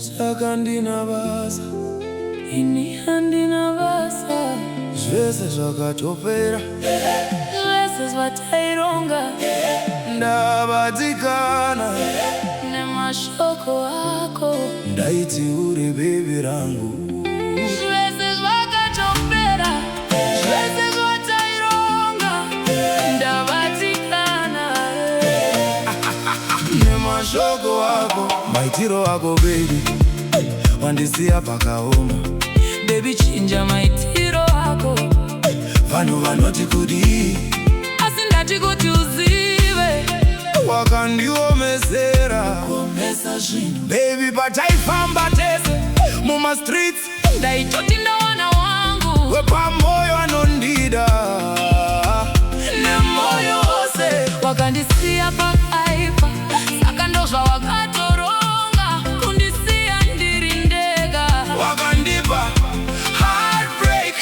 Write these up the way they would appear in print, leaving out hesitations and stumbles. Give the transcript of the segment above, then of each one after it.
Saka ndinavasa, ini handinavasa, zvese zvakatopera, zvese zvataironga, ndavatikana nemashoko ako, ndaiti uri baby rangu. zvese zvakatopera, zvese zvataironga, ndavatikana nemashoko ako, maitiro ako baby, wandisiya pakaoma. Baby chinja maitiro ako, Vanhu vanoti kudi, asi ndati kuti uzive, wakandiomesera. kuomesa zvinhu. Baby pataifamba tese muma streets, Ndaitoti ndawana wangu, wepamoyo anondida nemoyo wose wakandisiya pakaipa, saka ndozva wakatoronga kundisiya ndiri ndega. wakandipa heartbreak,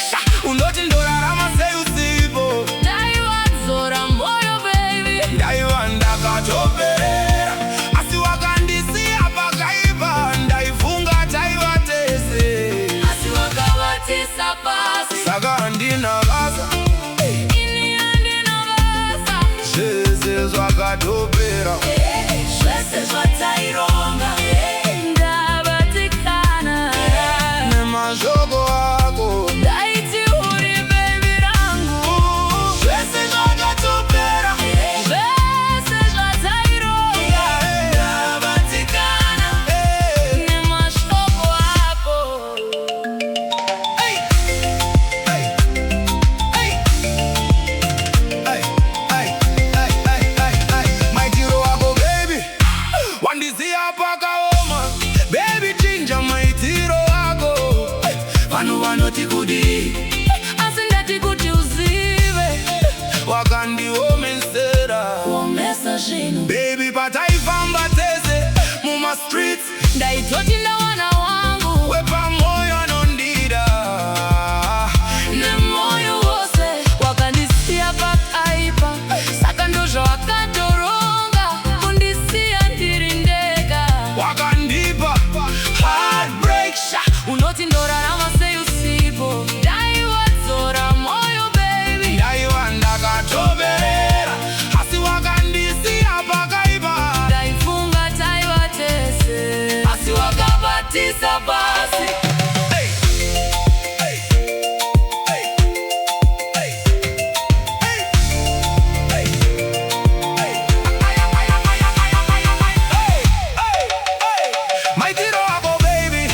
unoti ndorarama sei usipo. Ndaiwadzora moyo baby, Ndaiva ndakatopera, asi wakandisiya pakaipa. Ndaifunga taiva tese, asi wakavatisa pasi. saka handinavasa, Ini handinavasa, zvese zvakatopera. zvese zvataironga, ndavatikana Nemashoko ako, ndaiti uri baby rangu, zvese zvakatopera. zvese zvataironga, ndavatikana nemashoko ako. Hey, hey, hey, hey, hey, hey, hey, hey, hey. Maitiro ako baby, wandisiya pakaoma. Baby chinja maitiro ako. Hey, vanhu vanoti kudi, Asi ndati kuti uzive, wakandiomesera. kuomesa zvinhu. Baby pataifamba tese muma streets, Ndaitoti ndawana wangu, wepamoyo anondida nemoyo wose wakandisiya pakaipa, saka ndozva wakatoronga kundisiya ndiri ndega. wakandipa heartbreak, Unoti ndorarama sei usipo, ndaiwadzora moyo baby, ndaiva ndakatoberera, asi wakandisiya pakaipa. ndaifunga taiva tese, asi wakavatisa pasi. Hey, hey, hey, hey, hey, hey, hey. Hey, hey. Maitiro ako baby,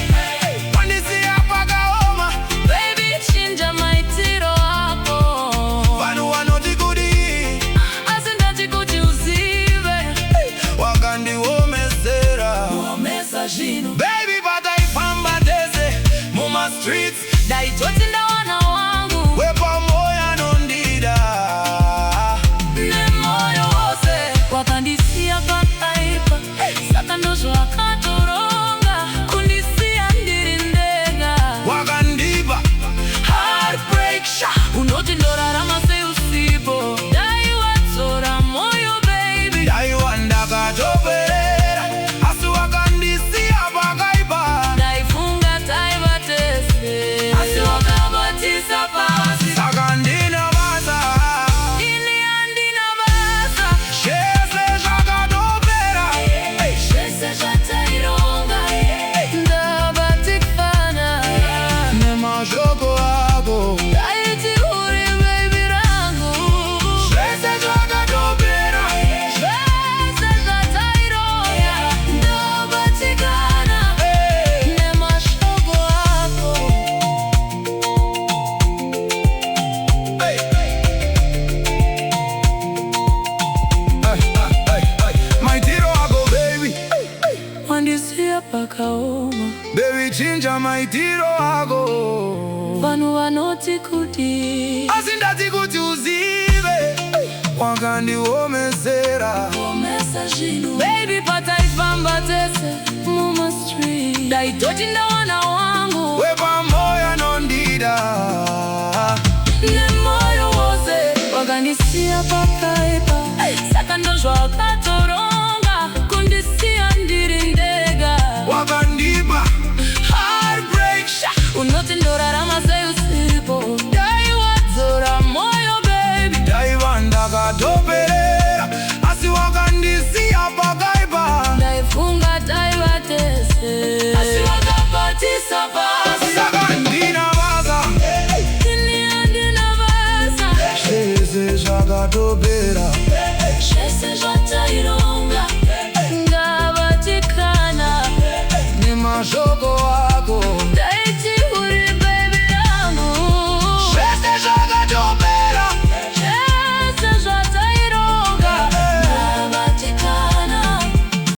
wandisiya pakaoma. Baby chinja maitiro ako, Vanhu vanoti kudi, asi ndati kuti uzive, wakandiomesera. kuomesa zvinhu. Baby pataifamba tese muma streets, Ndaitoti ndawana wangu, wepamoyo anondida nemoyo wose wakandisiya pakaipa, saka ndozvo wakatoronga kundisiya ndiri ndega. wakandipa Heartbreak, unoti ndorarama sei usipo, ndaiwadzora moyo baby, ndaiva ndakatoperera, asi wakandisiya pakaipa. ndaifunga taiva tese, asi wakavatisa pasi. Saka ndinavasa, Ini handinavasa, zvese zvakatopera. zvese zvataironga, ndavatikana Nemashoko ako, ndaiti uri baby rangu, zvese zvakatopera. zvese zvataironga, ndavatikana nemashoko ako. Hey. Hey, hey, hey. Maitiro ako baby, Wandisiya pakaoma, baby chinja maitiro ako. vanhu vanoti kuti Asi ndati kuti uzive, wakandiomesera. kuomesa zvinhu. Baby pataifamba tese muma street, ndaitoti ndawana wangu, Wepamoyo anondida nemoyo wose wakandisiya pakaipa, saka ndozvo wakatoronga kundisiya ndiri ndega. wakandipa patobera